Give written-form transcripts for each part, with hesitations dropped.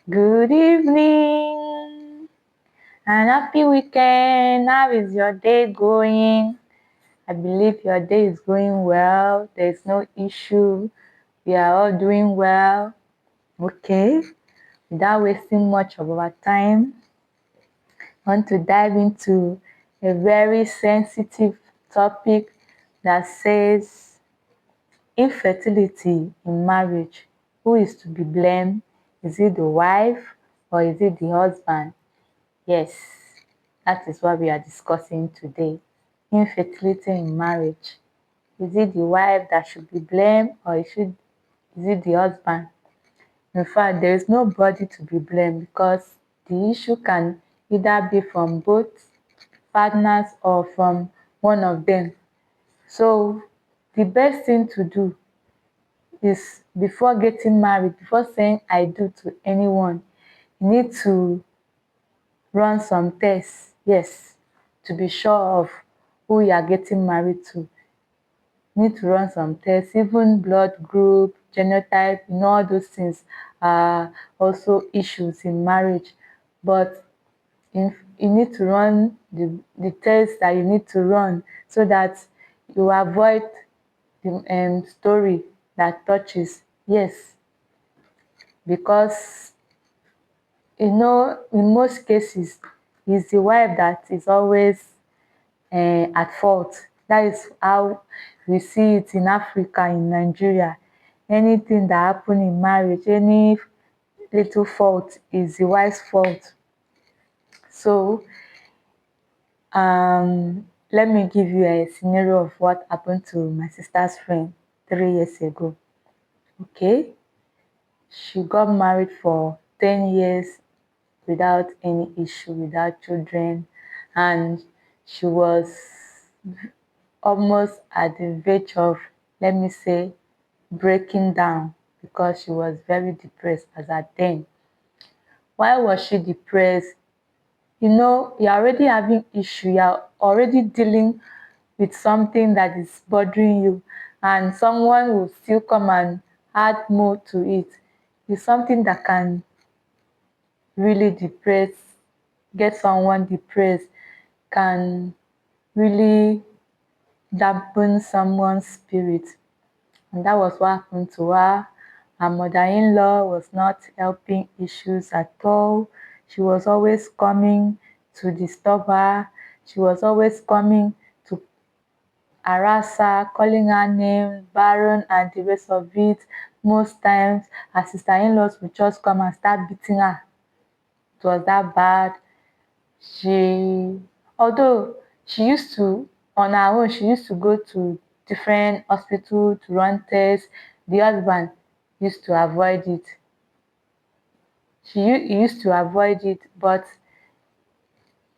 Good evening and happy weekend. How is your day going? I believe your day is going well. There's no issue. We are all doing well. Okay. Without wasting much of our time, I want to dive into a very sensitive topic that says infertility in marriage. Who is to be blamed? Is it the wife or is it the husband? Yes, that is what we are discussing today. Infertility in marriage. Is it the wife that should be blamed or is it the husband? In fact, there is nobody to be blamed because the issue can either be from both partners or from one of them. So the best thing to do is before getting married, before saying I do to anyone, you need to run some tests, yes, to be sure of who you are getting married to. You need to run some tests, even blood group, genotype, all those things are also issues in marriage. But you need to run the tests that you need to run so that you avoid the story that touches. Yes, because in most cases, it's the wife that is always at fault. That is how we see it in Africa, in Nigeria. Anything that happen in marriage, any little fault is the wife's fault. So let me give you a scenario of what happened to my sister's friend 3 years ago. Okay, she got married for 10 years without any issue, without children, and she was almost at the verge of, let me say, breaking down because she was very depressed as at then. Why was she depressed? You're already having issue, you're already dealing with something that is bothering you, and someone will still come and add more to it. It's something that can really depress, get someone depressed, can really dampen someone's spirit. And that was what happened to her. Her mother-in-law was not helping issues at all. She was always coming to disturb her. She was always coming to harass her, calling her names, barren, and the rest of it. Most times, her sister-in-laws would just come and start beating her. It was that bad. Although she used to, on her own, she used to go to different hospitals to run tests. The husband used to avoid it. He used to avoid it, but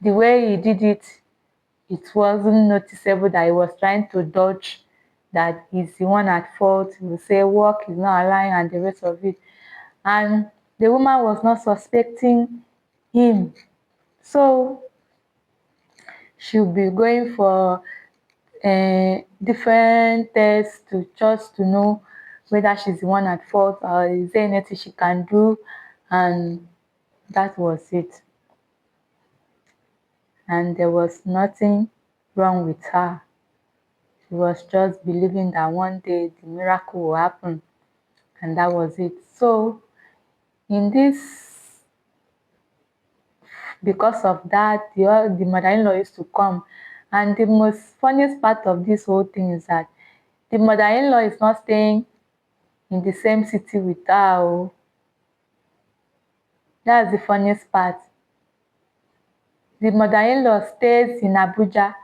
the way he did it, it wasn't noticeable that he was trying to dodge, that he's the one at fault. He will say work is not allowing and the rest of it. And the woman was not suspecting him. So she'll be going for different tests to just to know whether she's the one at fault or is there anything she can do, and that was it. And there was nothing wrong with her. She was just believing that one day the miracle will happen, and that was it. So in this, because of that, the mother-in-law used to come, and the most funniest part of this whole thing is that the mother-in-law is not staying in the same city with her. Oh, that's the funniest part. The mother-in-law stays in Abuja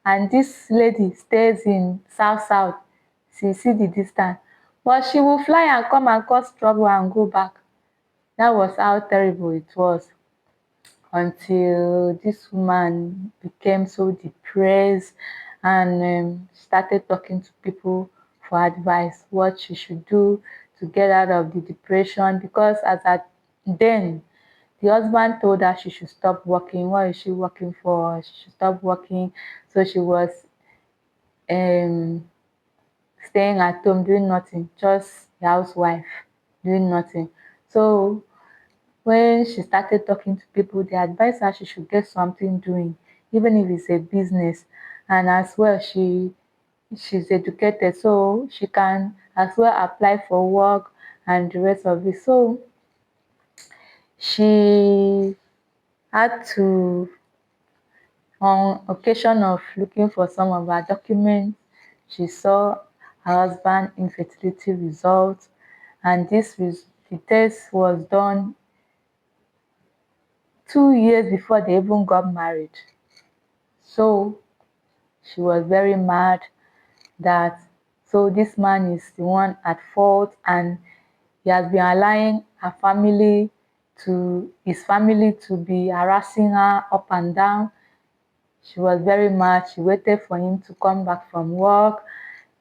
and this lady stays in South. So you see the distance. But she will fly and come and cause trouble and go back. That was how terrible it was, until this woman became so depressed and started talking to people for advice, what she should do to get out of the depression. Because as at then, the husband told her she should stop working. What is she working for? She should stop working. So she was um, staying at home doing nothing, just a housewife doing nothing. So When she started talking to people, they advised her she should get something doing, even if it's a business. And as well, she's educated, so she can as well apply for work and the rest of it. So she had to, on occasion of looking for some of her documents, she saw her husband infertility results, and the test was done 2 years before they even got married. So she was very mad that, so this man is the one at fault, and he has been allowing his family to be harassing her up and down. She was very mad. She waited for him to come back from work.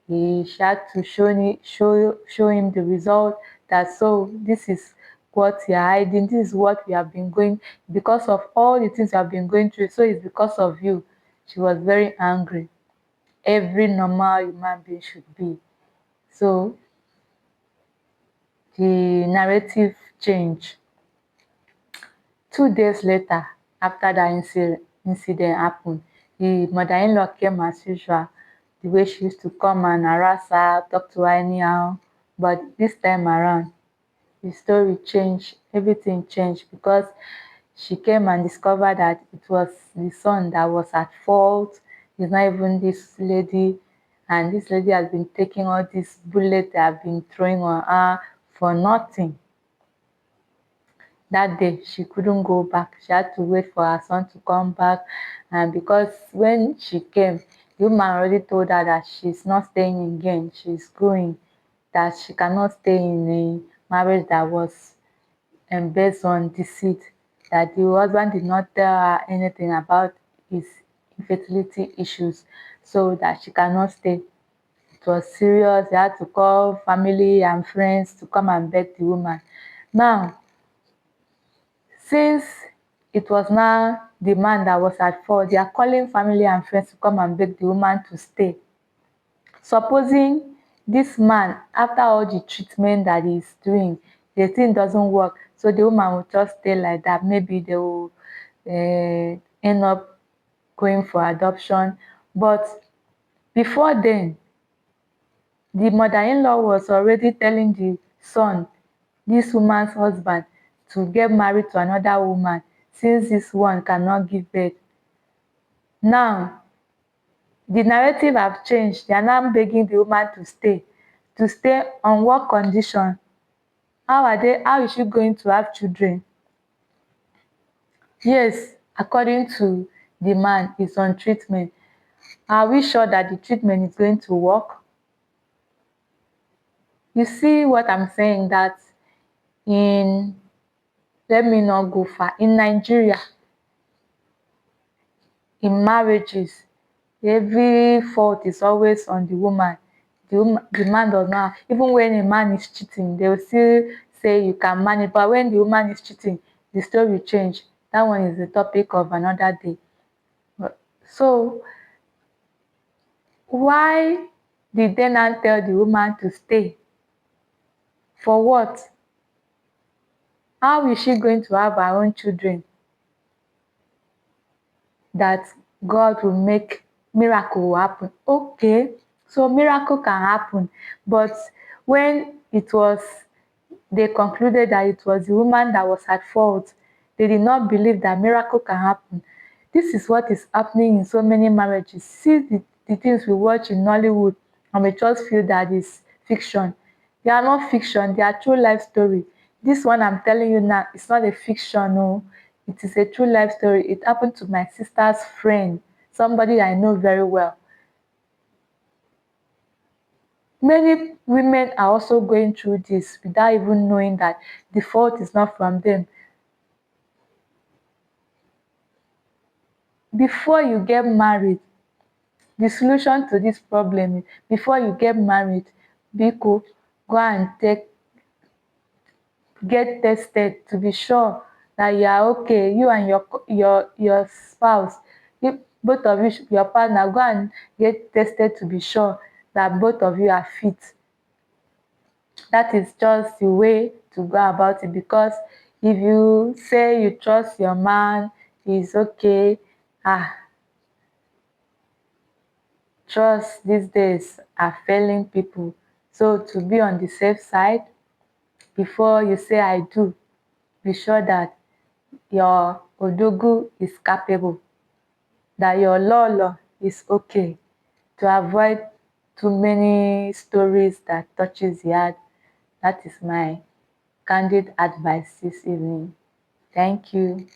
She had to show him the result, that so this is what you are hiding, this is what we have been going, because of all the things you have been going through, so it's because of you. She was very angry. Every normal human being should be. So the narrative changed. 2 days later, after that incident happened, the mother-in-law came as usual, the way she used to come and harass her, talk to her anyhow. But this time around, the story changed, everything changed, because she came and discovered that it was the son that was at fault. It's not even this lady, and this lady has been taking all these bullets they have been throwing on her for nothing. That day she couldn't go back. She had to wait for her son to come back, and because when she came, the woman already told her that she's not staying again, she's going, that she cannot stay in a marriage that was based on deceit, that the husband did not tell her anything about his infertility issues, so that she cannot stay. It was serious. They had to call family and friends to come and beg the woman. Now, since it was now the man that was at fault, they are calling family and friends to come and beg the woman to stay. Supposing this man, after all the treatment that he's doing, the thing doesn't work, so the woman will just stay like that. Maybe they will end up going for adoption. But before then, the mother-in-law was already telling the son, this woman's husband, to get married to another woman, since this one cannot give birth. Now, the narrative have changed. They are now begging the woman to stay. To stay on what condition? How is she going to have children? Yes, according to the man, is on treatment. Are we sure that the treatment is going to work? You see what I'm saying, that in, let me not go far, in Nigeria, in marriages, every fault is always on the woman. The man does not. Even when a man is cheating, they will still say you can manage. But when the woman is cheating, the story will change. That one is the topic of another day. So why did they not tell the woman to stay? For what? How is she going to have her own children that God will make miracle will happen? Okay, so miracle can happen, but when it was, they concluded that it was the woman that was at fault, they did not believe that miracle can happen. This is what is happening in so many marriages. See the things we watch in Nollywood, and we just feel that is fiction. They are not fiction, they are true life story. This one I'm telling you now, it's not a fiction, no. It is a true life story. It happened to my sister's friend, somebody I know very well. Many women are also going through this without even knowing that the fault is not from them. Before you get married, the solution to this problem is, before you get married, biko, go and get tested to be sure that you are okay. You and your spouse, if both of you, your partner, go and get tested to be sure that both of you are fit. That is just the way to go about it, because If you say you trust your man, he's okay. Trust these days are failing people. So to be on the safe side, before you say I do, be sure that your odogu is capable, that your lolo is okay, to avoid too many stories that touches the heart. That is my candid advice this evening. Thank you.